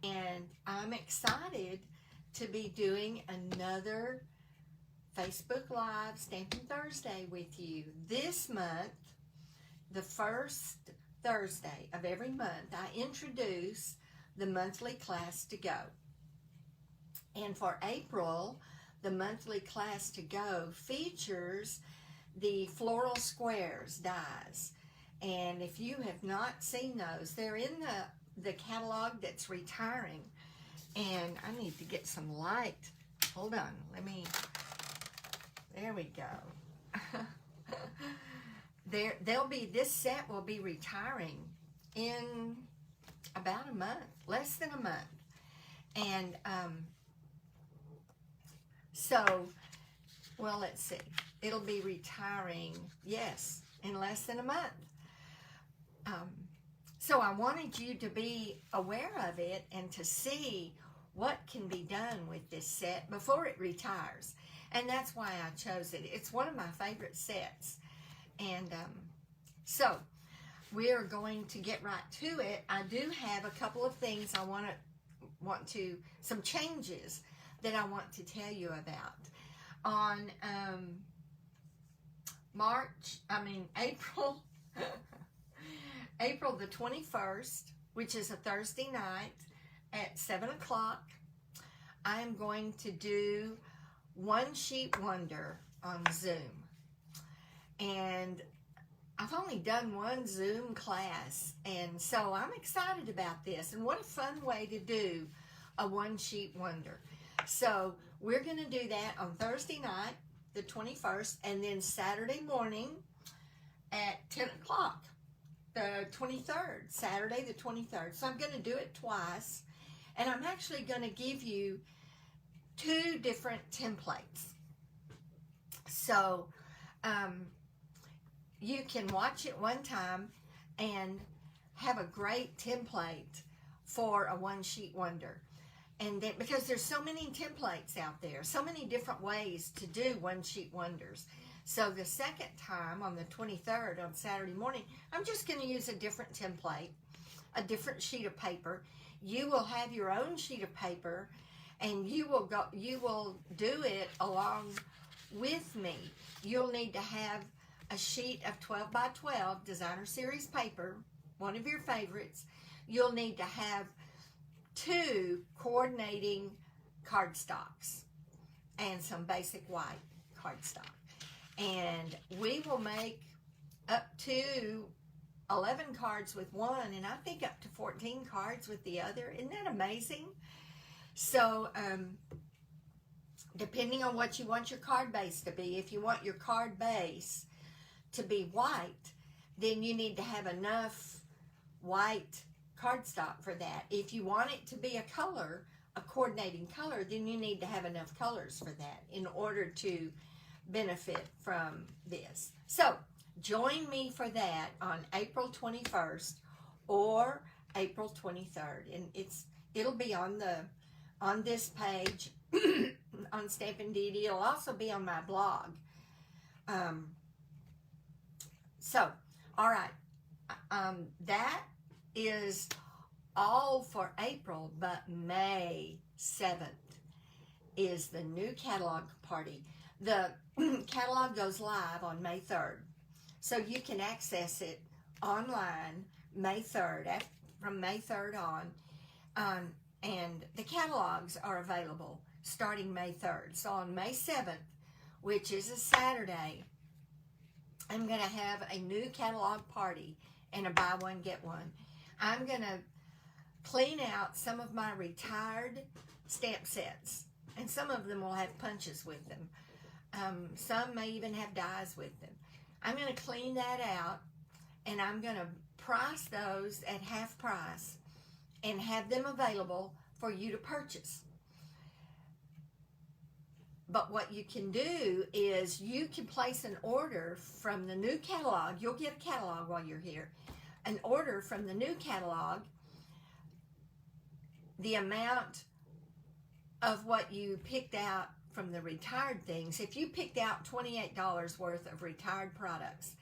And I'm excited to be doing another Facebook Live Stampin' Thursday with you. This month, the first Thursday of every month, I introduce the monthly class to go. And for April, the monthly class to go features the Floral Squares dies. And if you have not seen those, they're in the catalog that's retiring. And I need to get some light. Hold on, there we go. This set will be retiring in about a month, less than a month. And well, let's see. It'll be retiring, yes, in less than a month. So I wanted you to be aware of it and to see what can be done with this set before it retires. And that's why I chose it. It's one of my favorite sets. And so we're going to get right to it. I do have a couple of things I some changes that I want to tell you about. On April the 21st, which is a Thursday night at 7 o'clock, I'm going to do One Sheet Wonder on Zoom. And I've only done one Zoom class, and so I'm excited about this. And what a fun way to do a One Sheet Wonder. So we're going to do that on Thursday night, the 21st, and then Saturday morning at 10 o'clock, the 23rd, Saturday the 23rd. So I'm going to do it twice, and I'm actually going to give you 2 different templates. So you can watch it one time and have a great template for a One Sheet Wonder. And then, because there's so many templates out there, so many different ways to do One Sheet Wonders. So the second time, on the 23rd, on Saturday morning, I'm just going to use a different template, a different sheet of paper. You will have your own sheet of paper, and you will do it along with me. You'll need to have a sheet of 12 by 12 designer series paper, one of your favorites. You'll need to have 2 coordinating cardstocks and some basic white cardstock. And we will make up to 11 cards with one, and I think up to 14 cards with the other. Isn't that amazing? So, depending on what you want your card base to be, if you want your card base to be white, then you need to have enough white cardstock for that. If you want it to be a color, a coordinating color, then you need to have enough colors for that in order to benefit from this. So join me for that on April 21st or April 23rd, and it'll be on this page on Stampin' DeDe. It'll also be on my blog. So all right, that is all for April, but May 7th is the new catalog party. The catalog goes live on May 3rd, so you can access it online May 3rd, from May 3rd on, and the catalogs are available starting May 3rd. So on May 7th, which is a Saturday, I'm going to have a new catalog party and a buy one, get one. I'm going to clean out some of my retired stamp sets, and some of them will have punches with them. Some may even have dies with them. I'm going to clean that out, and I'm going to price those at half price and have them available for you to purchase. But what you can do is you can place an order from the new catalog. You'll get a catalog while you're here. An order from the new catalog, the amount of what you picked out from the retired things. If you picked out $28 worth of retired products,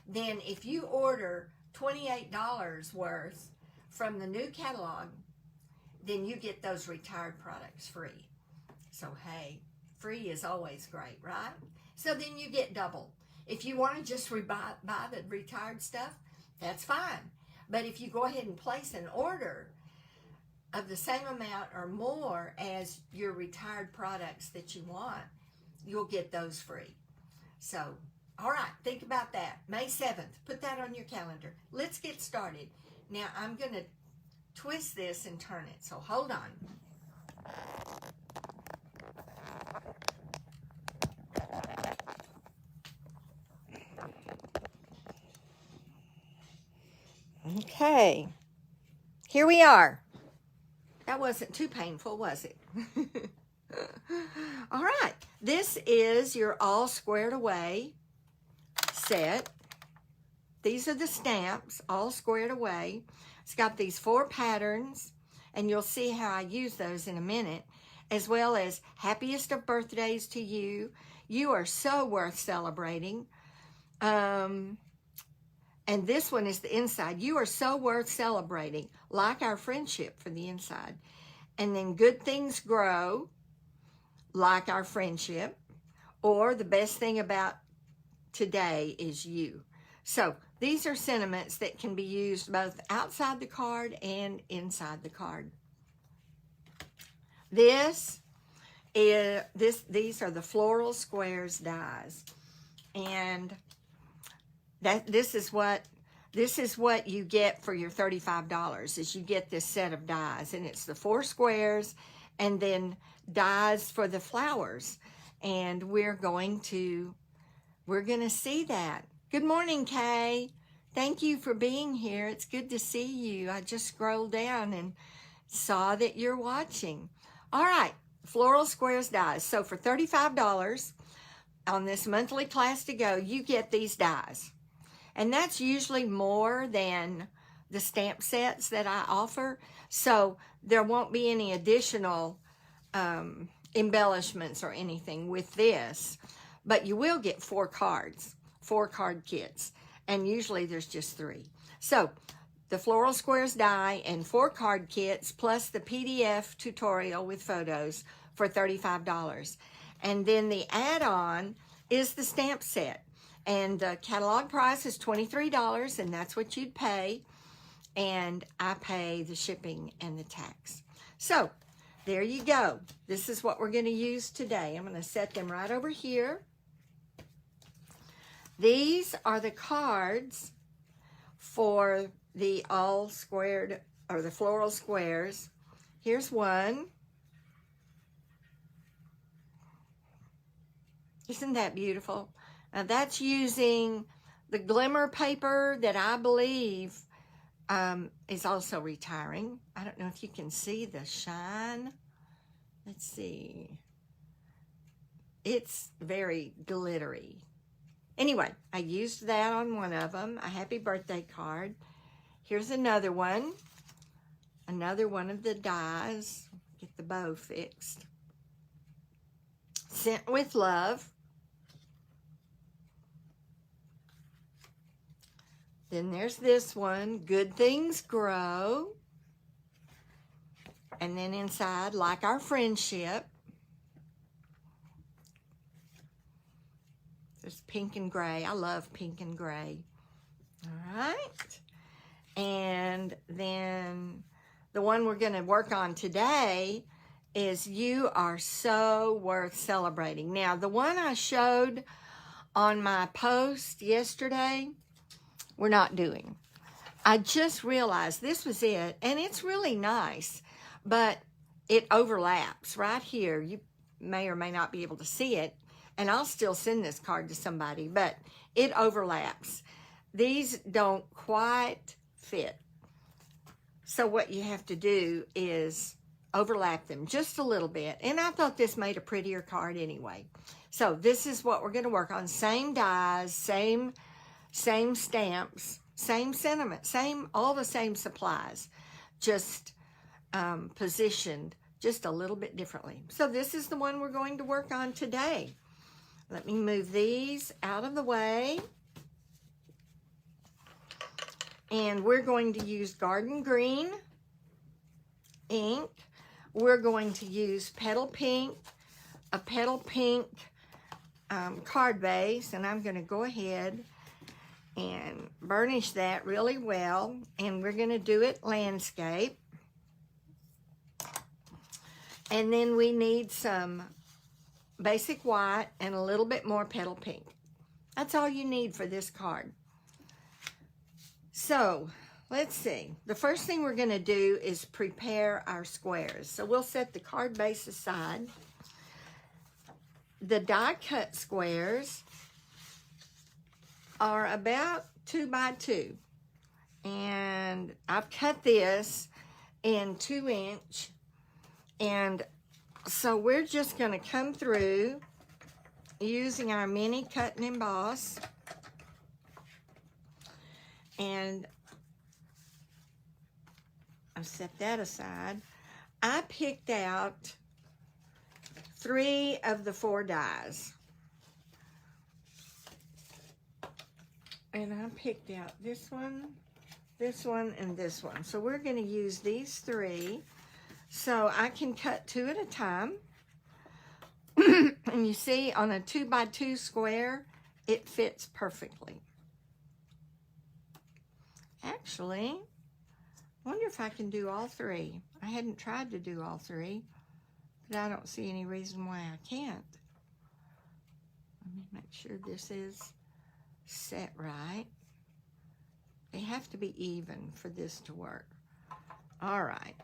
then if you order $28 worth from the new catalog, then you get those retired products free. So, hey, free is always great, right? So then you get double. If you want to just buy the retired stuff, that's fine. But if you go ahead and place an order of the same amount or more as your retired products that you want, you'll get those free. So, all right, think about that. May 7th, put that on your calendar. Let's get started. Now, I'm going to twist this and turn it, so hold on. Okay, here we are. That wasn't too painful, was it? All right, this is your all squared away set. These are the stamps, all squared away. It's got these 4 patterns, and you'll see how I use those in a minute, as well as happiest of birthdays to you. You are so worth celebrating. And this one is the inside. You are so worth celebrating, like our friendship for the inside. And then good things grow, like our friendship, or the best thing about today is you. So these are sentiments that can be used both outside the card and inside the card. These are the Floral Squares dies, and this is what you get for your $35 is you get this set of dies, and it's the 4 squares and then dies for the flowers, and we're going to see that. Good morning, Kay. Thank you for being here. It's good to see you. I just scrolled down and saw that you're watching. All right, Floral Squares dies. So for $35 on this monthly class to go, you get these dies. And that's usually more than the stamp sets that I offer. So there won't be any additional embellishments or anything with this. But you will get 4 cards, 4 card kits. And usually there's just 3. So the Floral Squares die and 4 card kits plus the PDF tutorial with photos for $35. And then the add-on is the stamp set. And the catalog price is $23, and that's what you'd pay. And I pay the shipping and the tax. So there you go. This is what we're going to use today. I'm going to set them right over here. These are the cards for the all squared, or the Floral Squares. Here's one. Isn't that beautiful? Now that's using the glimmer paper that I believe is also retiring. I don't know if you can see the shine. Let's see. It's very glittery. Anyway, I used that on one of them, a happy birthday card. Here's another one of the dies. Get the bow fixed. Sent with love. Then there's this one, good things grow. And then inside, like our friendship. There's pink and gray. I love pink and gray. All right. And then the one we're going to work on today is You Are So Worth Celebrating. Now, the one I showed on my post yesterday, we're not doing. I just realized this was it, and it's really nice, but it overlaps right here. You may or may not be able to see it, and I'll still send this card to somebody, but it overlaps. These don't quite fit. So what you have to do is overlap them just a little bit, and I thought this made a prettier card anyway. So this is what we're going to work on. Same dies, same stamps, same sentiment, all the same supplies, just positioned just a little bit differently. So this is the one we're going to work on today. Let me move these out of the way. And we're going to use Garden Green ink, we're going to use Petal Pink, a Petal Pink card base, and I'm going to go ahead and burnish that really well, and we're going to do it landscape. And then we need some basic white and a little bit more Petal Pink. That's all you need for this card. So let's see. The first thing we're going to do is prepare our squares. So we'll set the card base aside. The die cut squares are about 2 by 2. And I've cut this in 2-inch. And so we're just going to come through using our mini cut and emboss. And I'll set that aside. I picked out 3 of the 4 dies. And I picked out this one, and this one. So we're going to use these 3. So I can cut 2 at a time. And you see, on a 2 by 2 square, it fits perfectly. Actually, I wonder if I can do all 3. I hadn't tried to do all 3, but I don't see any reason why I can't. Let me make sure this is set right. They have to be even for this to work. All right.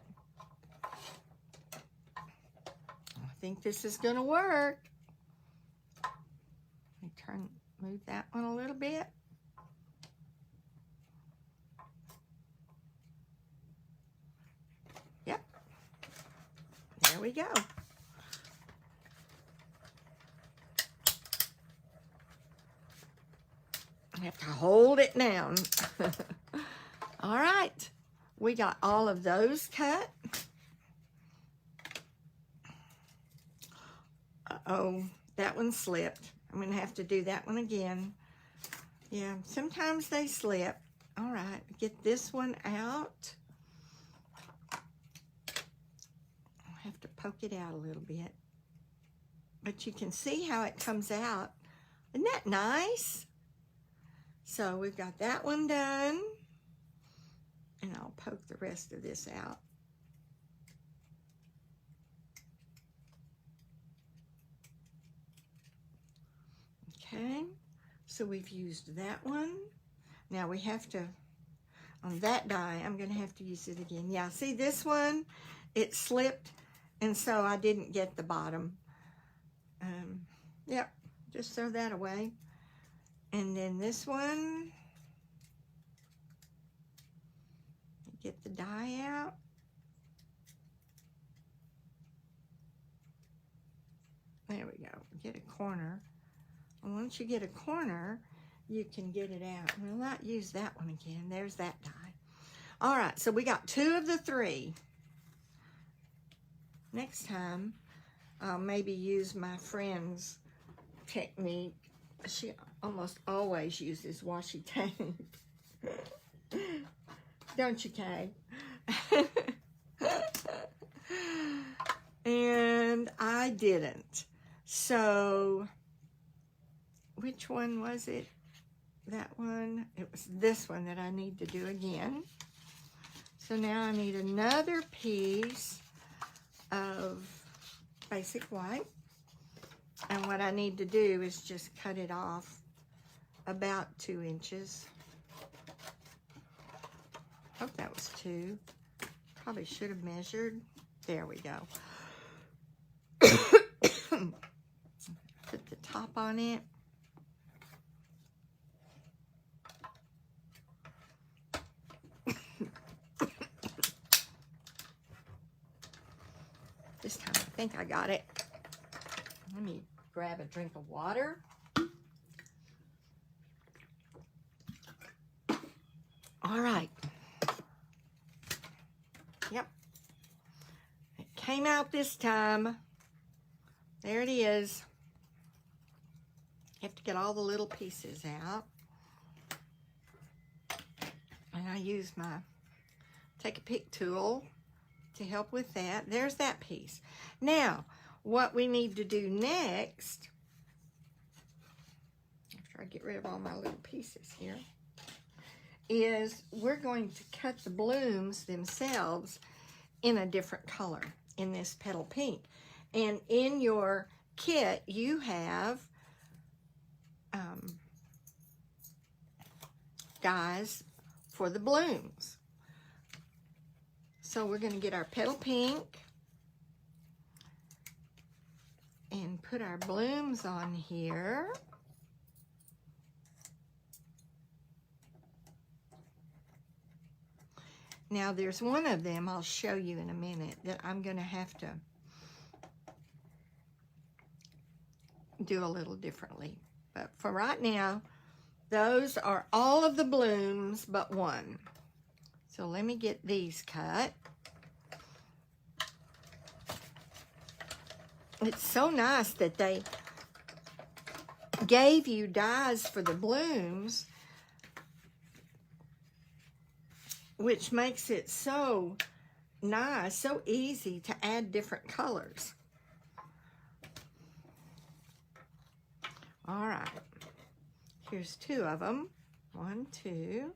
I think this is going to work. Let me move that one a little bit. Yep. There we go. I have to hold it down. All right. We got all of those cut. Uh-oh, that one slipped. I'm going to have to do that one again. Yeah, sometimes they slip. All right, get this one out. I'll have to poke it out a little bit. But you can see how it comes out. Isn't that nice? So we've got that one done. And I'll poke the rest of this out. Okay, so we've used that one. Now we have to, on that die, I'm going to have to use it again. Yeah, see this one? It slipped, and so I didn't get the bottom. Yep, just throw that away. And then this one, get the die out. There we go, get a corner. And once you get a corner, you can get it out. We'll not use that one again. There's that die. All right, so we got 2 of the 3. Next time, I'll maybe use my friend's technique. She almost always uses washi tape. Don't you, Kay? And I didn't. So which one was it? That one? It was this one that I need to do again. So now I need another piece of basic white. And what I need to do is just cut it off about 2 inches. Hope that was 2. Probably should have measured. There we go. Put the top on it. This time I think I got it. Let me grab a drink of water. All right. Yep. It came out this time. There it is. You have to get all the little pieces out. And I use my take a pick tool to help with that. There's that piece. Now, what we need to do next, after I get rid of all my little pieces here, is we're going to cut the blooms themselves in a different color, in this petal pink. And in your kit, you have dies for the blooms. So we're going to get our petal pink and put our blooms on here. Now there's one of them I'll show you in a minute that I'm going to have to do a little differently. But for right now, those are all of the blooms but one. So let me get these cut. It's so nice that they gave you dies for the blooms, which makes it so nice, so easy to add different colors. All right, here's two of them. 1, 2.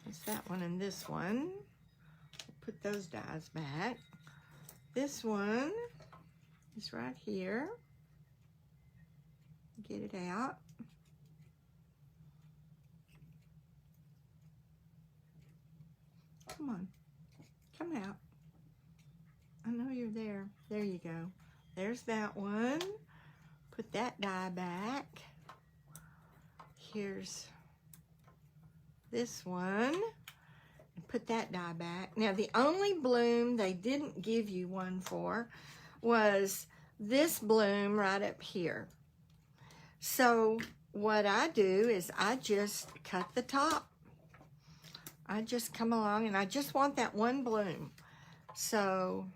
That's that one and this one. Put those dies back. This one is right here. Get it out. Come on, come out. I know you're there. There you go. There's that one. Put that die back. Here's this one. And put that die back. Now, the only bloom they didn't give you one for was this bloom right up here. So what I do is I just cut the top. I just come along and I just want that one bloom. So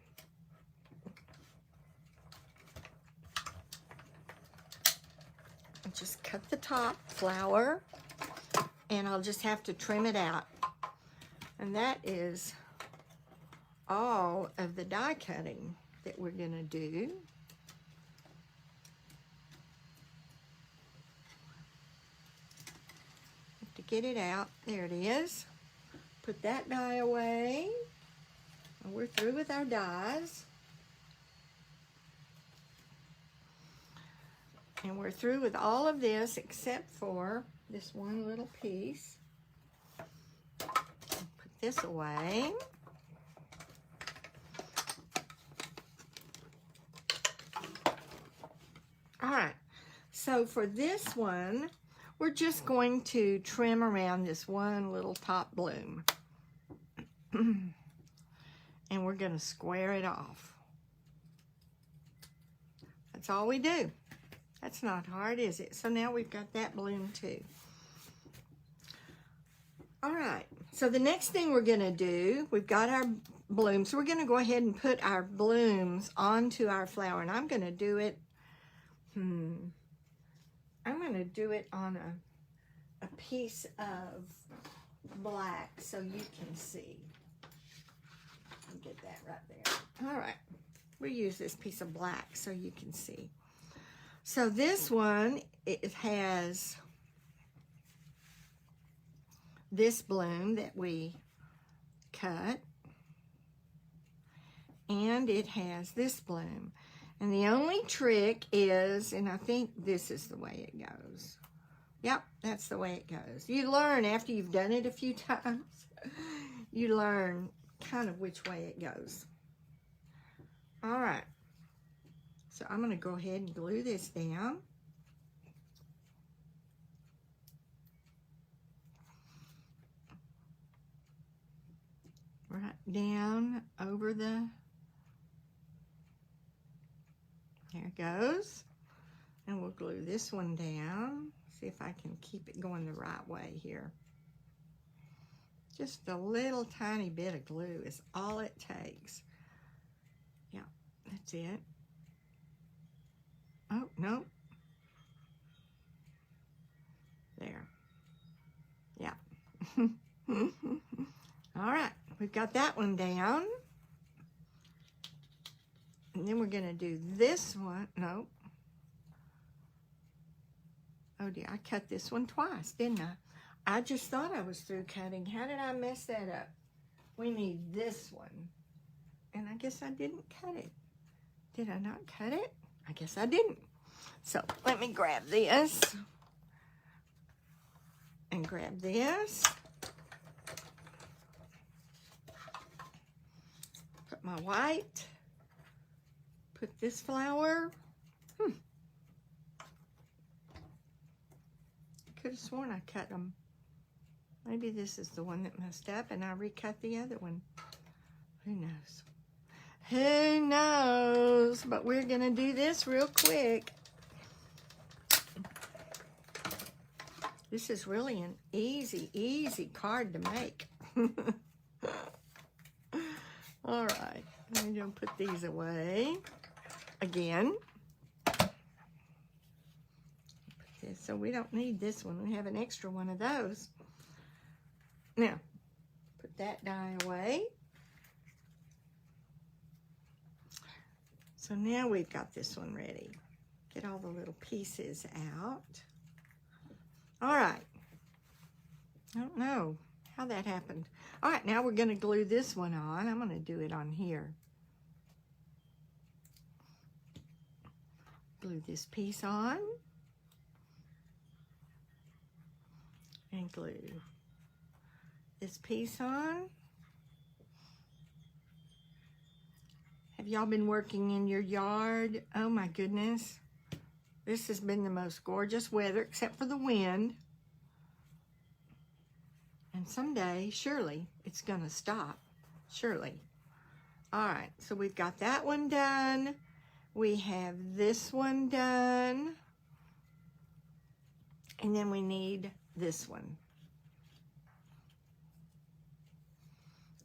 I just cut the top flower and I'll just have to trim it out. And that is all of the die cutting that we're going to do. Have to get it out. There it is. Put that die away. And we're through with our dies. And we're through with all of this except for this one little piece. Put this away. All right, so for this one, we're just going to trim around this one little top bloom. And we're going to square it off. That's all we do. That's not hard, is it? So now we've got that bloom too. All right, so the next thing we're going to do, we've got our blooms. So we're going to go ahead and put our blooms onto our flower. And I'm going to do it, I'm going to do it on a piece of black so you can see. Get that right there. All right, we'll use this piece of black so you can see. So this one, it has this bloom that we cut, and it has this bloom. And the only trick is, and I think this is the way it goes. Yep, that's the way it goes. You learn after you've done it a few times. You learn kind of which way it goes. All right. So I'm going to go ahead and glue this down. Right down over the, there it goes. And we'll glue this one down. See if I can keep it going the right way here. Just a little tiny bit of glue is all it takes. Yeah, that's it. Oh, no. There. Yeah. All right, we've got that one down. And then we're going to do this one. No. Oh dear, I cut this one twice, didn't I? I just thought I was through cutting. How did I mess that up? We need this one. And I guess I didn't cut it. Did I not cut it? I guess I didn't. So let me grab this. And grab this. Put my white. Put this flower. Could have sworn I cut them. Maybe this is the one that messed up and I recut the other one. Who knows? Who knows? But we're going to do this real quick. This is really an easy card to make. All right. I'm going to put these away again. So we don't need this one. We have an extra one of those. Now, put that die away. So now we've got this one ready. Get all the little pieces out. All right. I don't know how that happened. All right, now we're going to glue this one on. I'm going to do it on here. Glue this piece on. And glue this piece on. Have y'all been working in your yard? Oh my goodness. This has been the most gorgeous weather except for the wind. And someday, surely, it's gonna stop. Surely. All right, so we've got that one done. We have this one done. And then we need this one.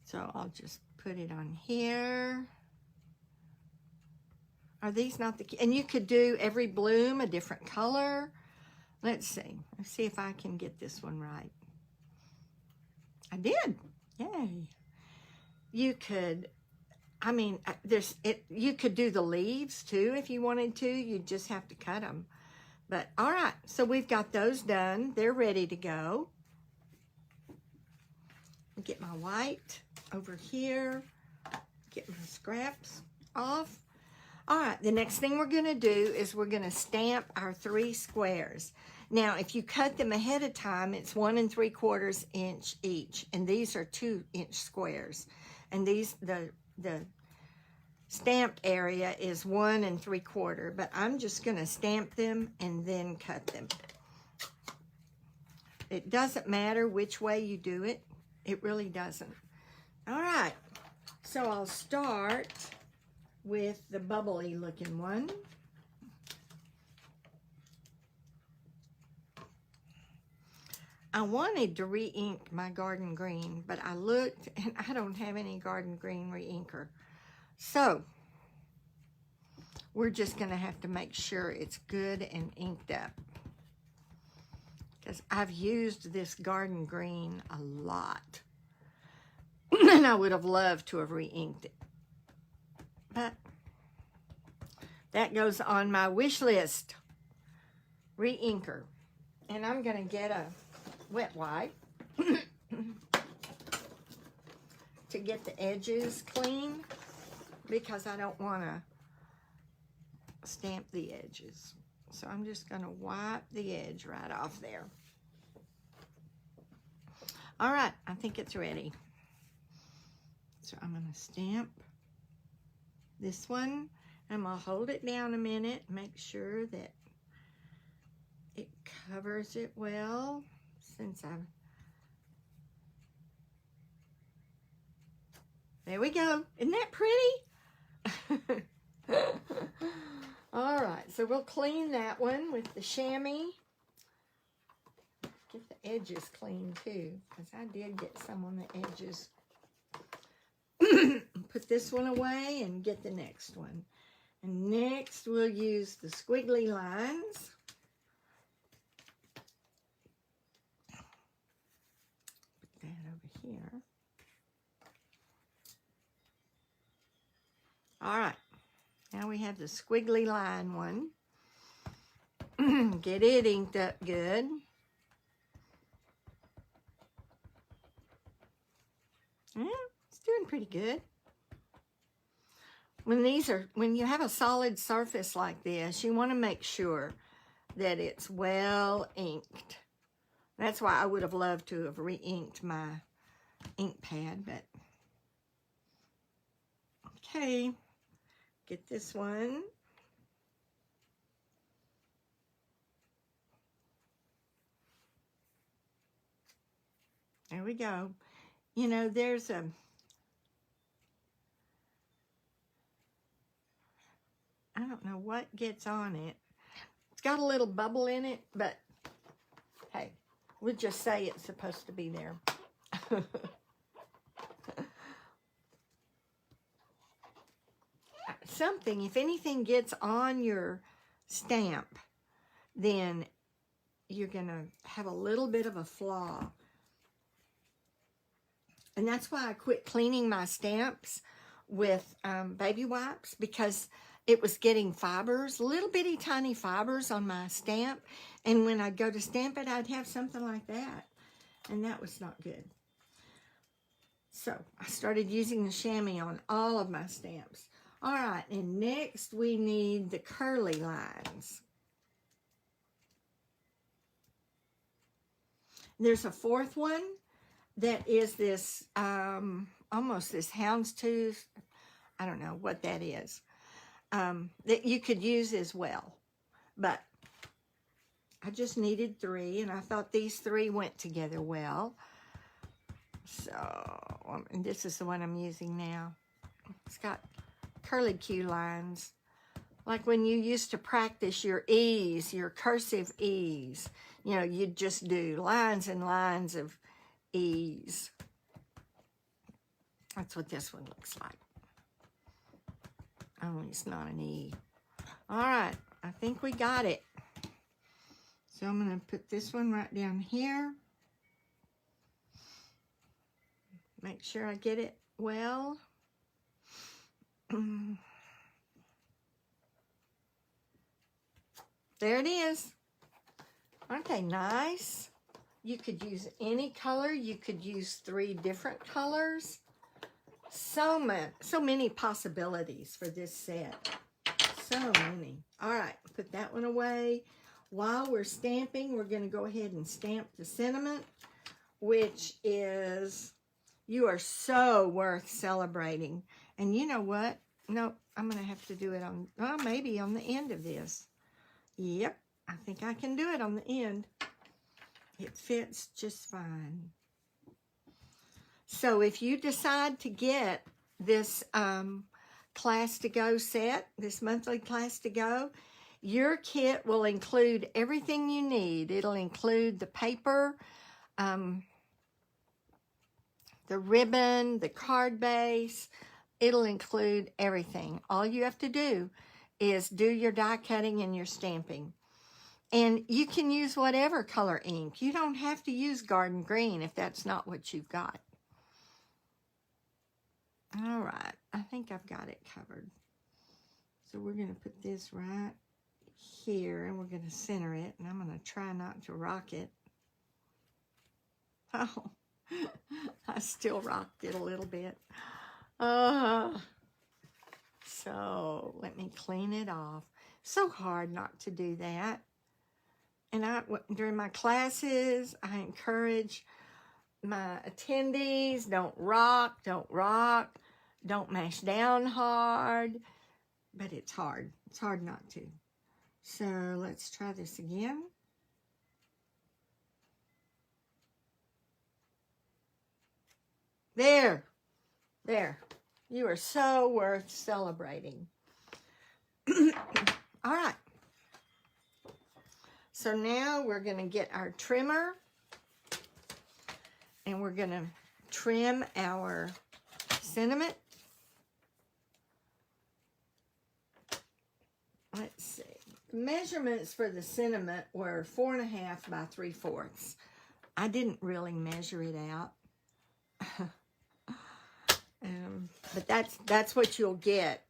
So I'll just put it on here. Are these not the, and you could do every bloom a different color. Let's see. Let's see if I can get this one right. I did. Yay. You could, I mean, you could do the leaves too if you wanted to. You just have to cut them. But all right, so we've got those done. They're ready to go. Get my white over here. Get my scraps off. All right, the next thing we're gonna do is we're gonna stamp our 3 squares. Now, if you cut them ahead of time, it's 1 3/4 inch each, and these are 2-inch squares. And these, the stamped area is 1 3/4, but I'm just gonna stamp them and then cut them. It doesn't matter which way you do it. It really doesn't. All right, so I'll start with the bubbly looking one. I wanted to re-ink my garden green, but I looked and I don't have any garden green re-inker. So we're just gonna have to make sure it's good and inked up, because I've used this garden green a lot. And I would have loved to have re-inked it. But that goes on my wish list. Re-inker. And I'm going to get a wet wipe to get the edges clean, because I don't want to stamp the edges. So I'm just going to wipe the edge right off there. All right, I think it's ready. So I'm going to stamp this one. I'm going to hold it down a minute, make sure that it covers it well, since there we go. Isn't that pretty? All right, so we'll clean that one with the chamois. Get the edges clean too, because I did get some on the edges. Put this one away and get the next one. And next we'll use the squiggly lines. Put that over here. All right. Now we have the squiggly line one. Get it inked up good. Yeah, it's doing pretty good. When you have a solid surface like this, you want to make sure that it's well inked. That's why I would have loved to have re-inked my ink pad, but okay. Get this one. There we go. You know, there's a I don't know what gets on it. It's got a little bubble in it, but hey, we'll just say it's supposed to be there. Something, if anything gets on your stamp, then you're going to have a little bit of a flaw. And that's why I quit cleaning my stamps with baby wipes, because it was getting fibers, little bitty tiny fibers on my stamp. And when I'd go to stamp it, I'd have something like that. And that was not good. So I started using the chamois on all of my stamps. All right, and next we need the curly lines. There's a fourth one that is this, almost this houndstooth. I don't know what that is. That you could use as well. But I just needed 3, and I thought these 3 went together well. So, and this is the one I'm using now. It's got curly Q lines. Like when you used to practice your E's, your cursive E's. You know, you'd just do lines and lines of E's. That's what this one looks like. Only it's not an E. All right, I think we got it. So I'm going to put this one right down here. Make sure I get it well. There it is. Aren't they nice? You could use any color. You could use 3 different colors. So many possibilities for this set. So many. All right, put that one away. While we're stamping, we're going to go ahead and stamp the sentiment, which is, you are so worth celebrating. And you know what? Nope, I'm going to have to do it on, well, maybe on the end of this. Yep, I think I can do it on the end. It fits just fine. So if you decide to get this Class to Go set, this monthly Class to Go, your kit will include everything you need. It'll include the paper, the ribbon, the card base. It'll include everything. All you have to do is do your die cutting and your stamping. And you can use whatever color ink. You don't have to use garden green if that's not what you've got. All right, I think I've got it covered. So we're going to put this right here, and we're going to center it, and I'm going to try not to rock it. Oh, I still rocked it a little bit. So let me clean it off. So hard not to do that. And during my classes, I encourage my attendees, don't rock, don't mash down hard, but it's hard. It's hard not to. So let's try this again. There. You are so worth celebrating. All right. So now we're going to get our trimmer, and we're going to trim our sentiment. Let's see. Measurements for the sentiment were 4.5 by 3/4. I didn't really measure it out. But that's what you'll get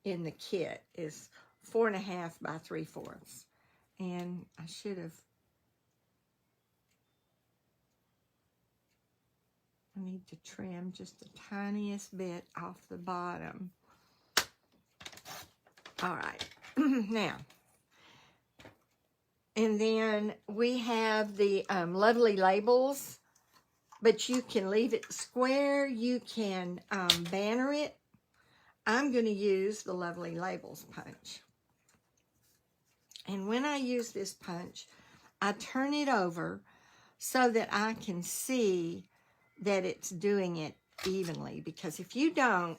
in the kit is 4.5 by 3/4. And I should have, I need to trim just the tiniest bit off the bottom. All right, now, and then we have the lovely labels, but you can leave it square, you can banner it. I'm going to use the lovely labels punch. And when I use this punch, I turn it over so that I can see that it's doing it evenly, because if you don't,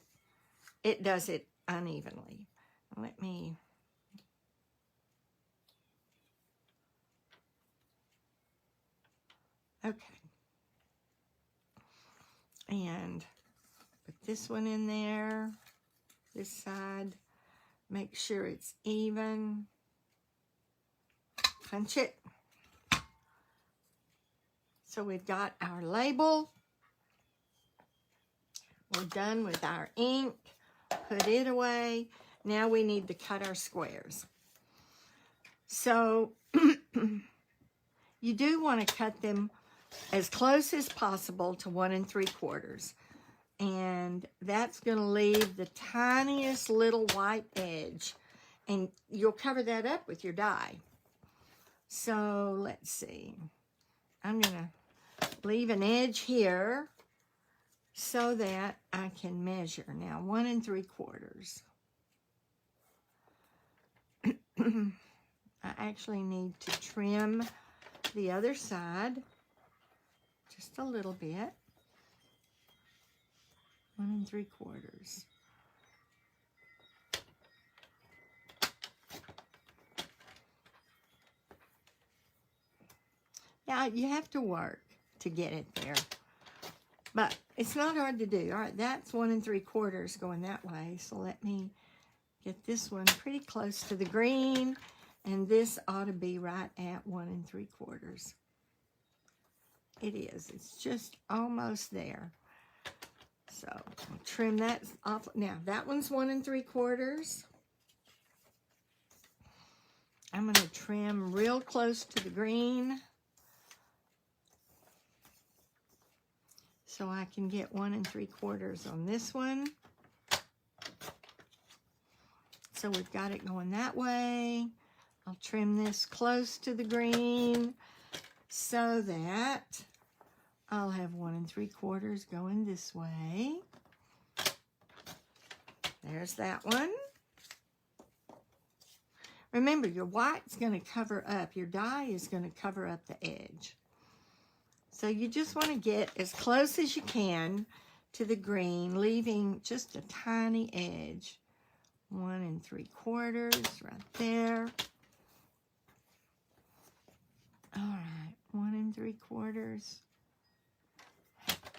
it does it unevenly. Let me, okay. And put this one in there, this side, make sure it's even. Punch it. So we've got our label. We're done with our ink. Put it away. Now we need to cut our squares. So you do want to cut them as close as possible to 1 3/4. And that's going to leave the tiniest little white edge. And you'll cover that up with your die. So let's see. I'm going to leave an edge here so that I can measure. Now, 1 3/4. I actually need to trim the other side just a little bit. 1 3/4. Yeah, you have to work to get it there, but it's not hard to do. All right, that's 1 3/4 going that way. So let me get this one pretty close to the green, and this ought to be right at 1 3/4. It is. It's just almost there. So I'll trim that off. Now that one's 1 3/4. I'm going to trim real close to the green, so I can get 1 3/4 on this one. So we've got it going that way. I'll trim this close to the green so that I'll have 1 3/4 going this way. There's that one. Remember, your white's going to cover up. Your die is going to cover up the edge. So you just want to get as close as you can to the green, leaving just a tiny edge. 1 3/4 right there. All right, 1 3/4.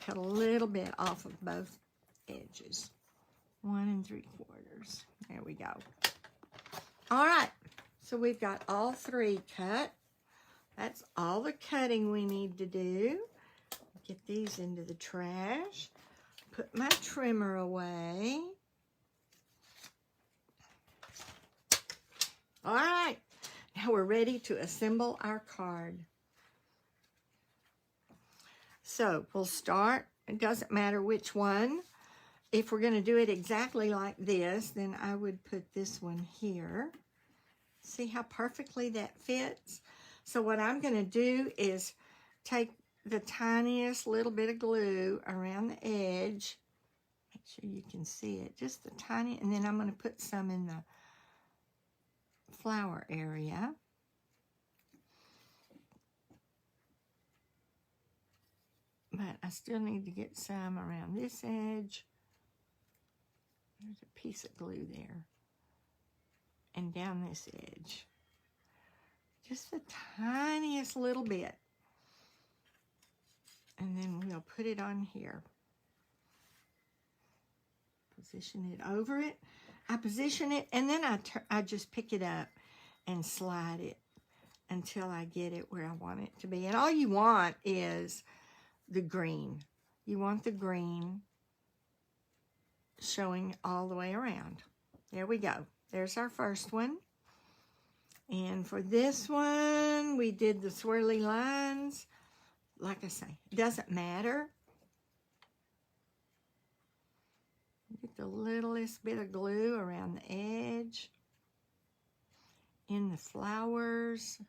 Cut a little bit off of both edges. 1 3/4. There we go. All right, so we've got all 3 cut. That's all the cutting we need to do. Get these into the trash. Put my trimmer away. All right, now we're ready to assemble our card. So we'll start. It doesn't matter which one. If we're going to do it exactly like this, then I would put this one here. See how perfectly that fits? So what I'm going to do is take the tiniest little bit of glue around the edge. Make sure you can see it, just the tiny, and then I'm going to put some in the flower area. But I still need to get some around this edge. There's a piece of glue there. And down this edge. Just the tiniest little bit. And then we'll put it on here. Position it over it. I position it, and then I just pick it up and slide it until I get it where I want it to be. And all you want is the green. You want the green showing all the way around. There we go. There's our first one. And for this one, we did the swirly lines. Like I say, it doesn't matter. Get the littlest bit of glue around the edge. In the flowers.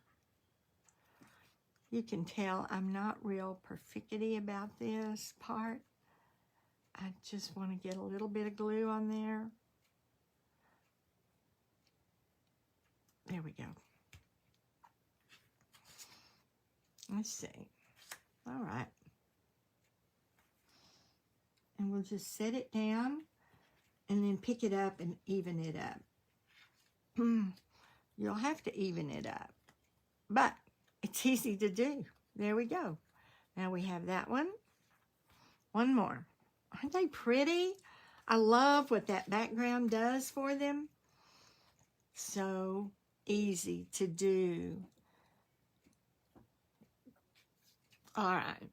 You can tell I'm not real perfickety about this part. I just want to get a little bit of glue on there. There we go. Let's see. All right. And we'll just set it down and then pick it up and even it up. You'll have to even it up, but it's easy to do. There we go. Now we have that one. One more. Aren't they pretty? I love what that background does for them. So easy to do. All right.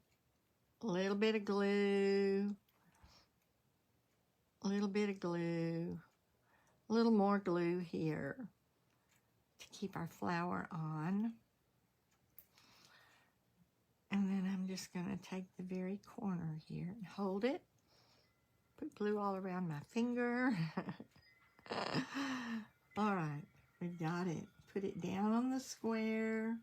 A little bit of glue. A little bit of glue. A little more glue here to keep our flower on. And then I'm just going to take the very corner here and hold it. Put glue all around my finger. All right, we got it. Put it down on the square.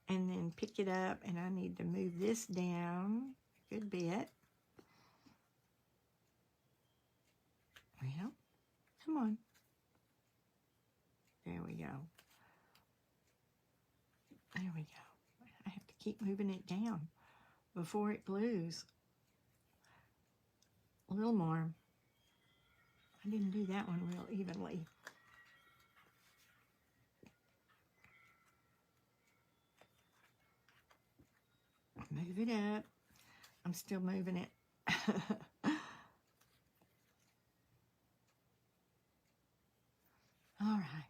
And then pick it up. And I need to move this down a good bit. Well, come on. There we go. There we go. I have to keep moving it down before it glues. A little more. I didn't do that one real evenly. Move it up. I'm still moving it. All right.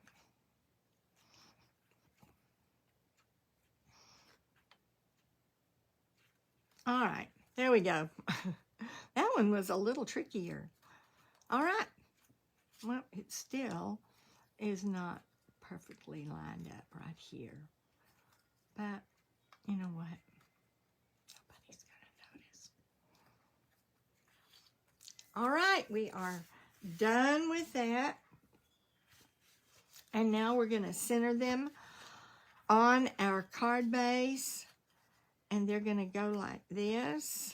All right, there we go. That one was a little trickier. All right. Well, it still is not perfectly lined up right here. But you know what? Nobody's going to notice. All right, we are done with that. And now we're going to center them on our card base. And they're going to go like this.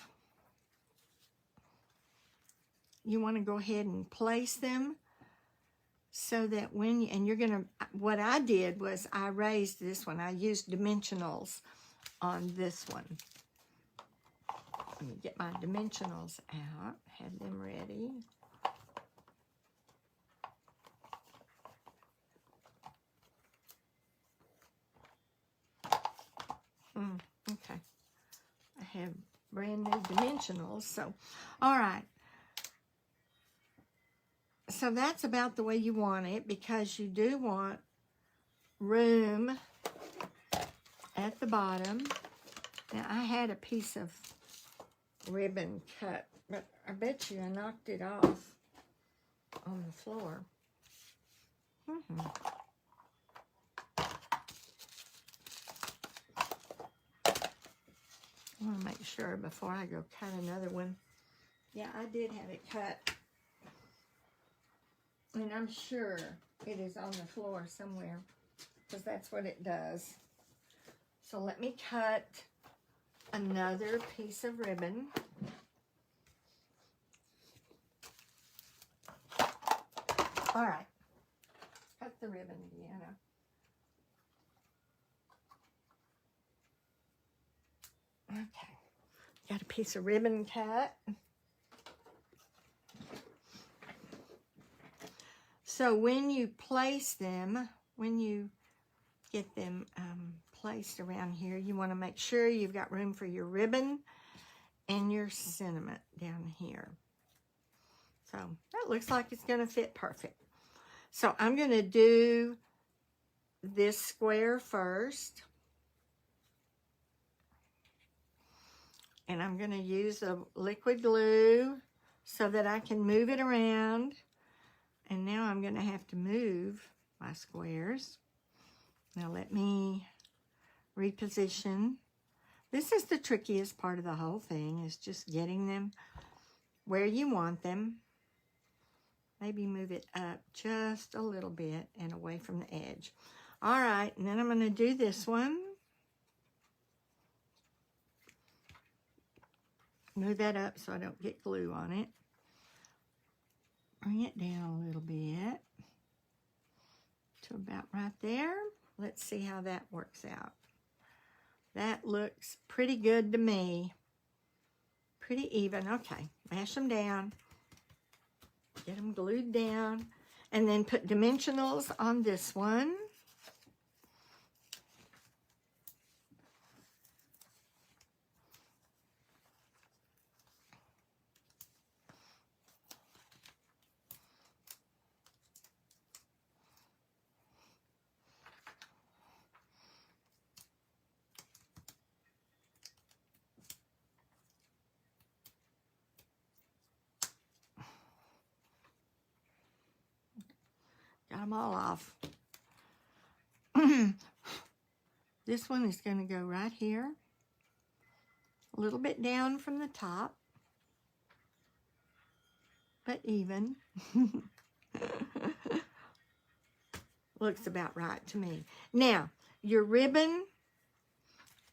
You want to go ahead and place them so that when you, and you're going to, what I did was I raised this one. I used dimensionals on this one. Let me get my dimensionals out. Had them ready. Okay. I have brand new dimensionals. So, all right. So that's about the way you want it, because you do want room at the bottom. Now, I had a piece of ribbon cut, but I bet you I knocked it off on the floor. I want to make sure before I go cut another one. Yeah, I did have it cut. And I'm sure it is on the floor somewhere, because that's what it does. So let me cut another piece of ribbon. All right. Cut the ribbon, Deanna. Okay. Got a piece of ribbon cut. So when you place them, when you get them placed around here, you want to make sure you've got room for your ribbon and your sentiment down here. So that looks like it's going to fit perfect. So I'm going to do this square first. And I'm going to use a liquid glue so that I can move it around And now I'm going to have to move my squares. Now let me reposition. This is the trickiest part of the whole thing, is just getting them where you want them. Maybe move it up just a little bit and away from the edge. All right, and then I'm going to do this one. Move that up so I don't get glue on it. Bring it down a little bit to about right there. Let's see how that works out. That looks pretty good to me. Pretty even. Okay, mash them down. Get them glued down. And then put dimensionals on this one. Got them all off. This one is going to go right here. A little bit down from the top, but even. Looks about right to me. Now, your ribbon,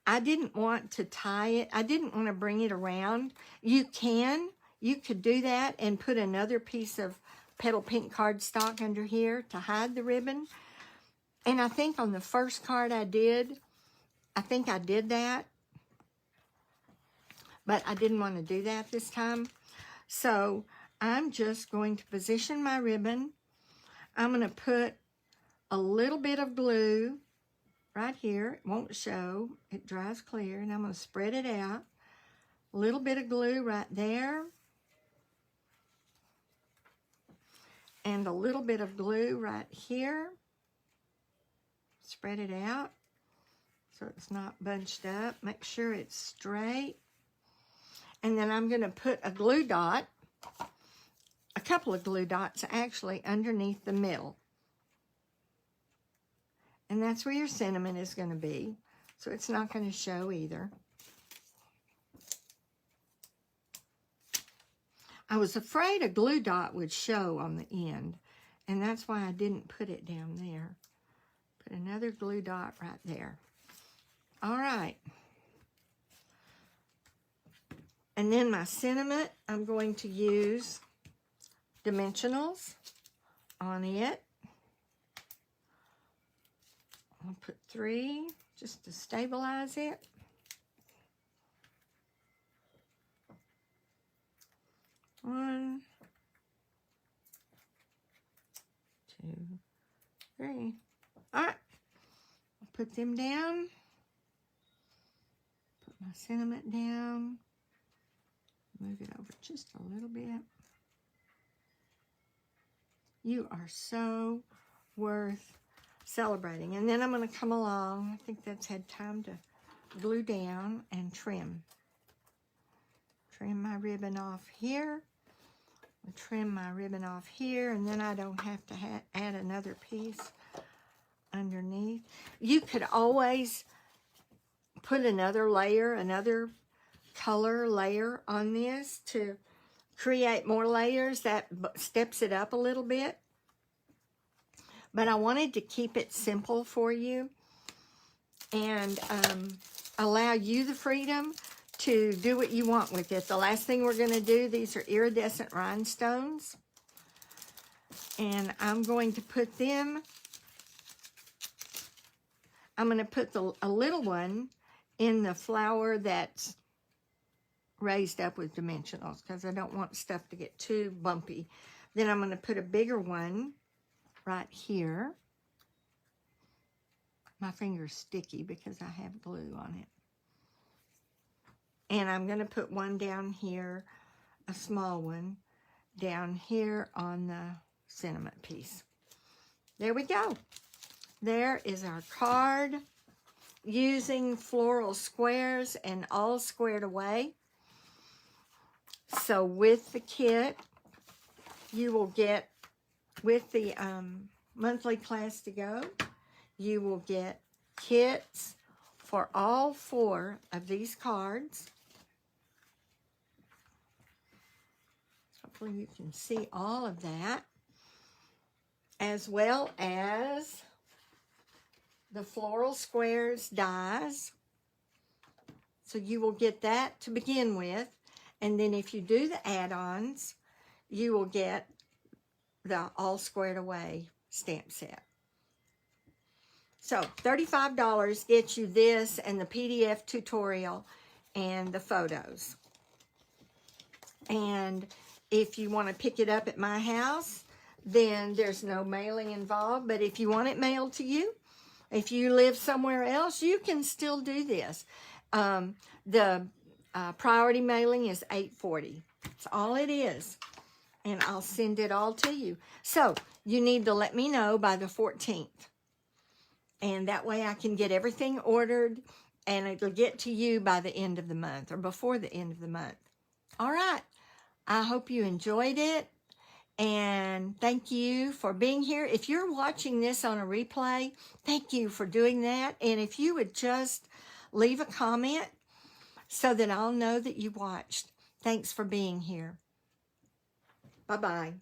I didn't want to tie it. I didn't want to bring it around. You could do that and put another piece of petal pink cardstock under here to hide the ribbon. And I think on the first card I did that. But I didn't want to do that this time. So I'm just going to position my ribbon. I'm going to put a little bit of glue right here. It won't show. It dries clear. And I'm going to spread it out. A little bit of glue right there. And a little bit of glue right here. Spread it out so it's not bunched up. Make sure it's straight. And then I'm going to put a glue dot, a couple of glue dots actually, underneath the middle. And that's where your cinnamon is going to be. So it's not going to show either. I was afraid a glue dot would show on the end, and that's why I didn't put it down there. Put another glue dot right there. All right. And then my cinnamon, I'm going to use dimensionals on it. I'll put 3 just to stabilize it. One, 2, 3. All right. I'll put them down. Put my cinnamon down. Move it over just a little bit. You are so worth celebrating. And then I'm going to come along. I think that's had time to glue down and trim. Trim my ribbon off here. Trim my ribbon off here, and then I don't have to add another piece underneath. You could always put another layer, another color layer on this to create more layers. That steps it up a little bit. But I wanted to keep it simple for you and allow you the freedom to do what you want with it. The last thing we're going to do, these are iridescent rhinestones. And I'm going to put them, I'm going to put a little one in the flower that's raised up with dimensionals because I don't want stuff to get too bumpy. Then I'm going to put a bigger one right here. My finger's sticky because I have glue on it. And I'm going to put one down here, a small one, down here on the cinnamon piece. There we go. There is our card using floral squares and all squared away. So with the kit, you will get with the monthly class to go, you will get kits for all 4 of these cards. Hopefully you can see all of that, as well as the Floral Squares dies. So you will get that to begin with, and then if you do the add-ons, you will get the All Squared Away stamp set. So $35 gets you this and the PDF tutorial and the photos. And if you want to pick it up at my house, then there's no mailing involved. But if you want it mailed to you, if you live somewhere else, you can still do this. The priority mailing is $8.40. That's all it is. And I'll send it all to you. So you need to let me know by the 14th. And that way I can get everything ordered and it'll get to you by the end of the month or before the end of the month. All right. I hope you enjoyed it. And thank you for being here. If you're watching this on a replay, thank you for doing that. And if you would just leave a comment so that I'll know that you watched. Thanks for being here. Bye-bye.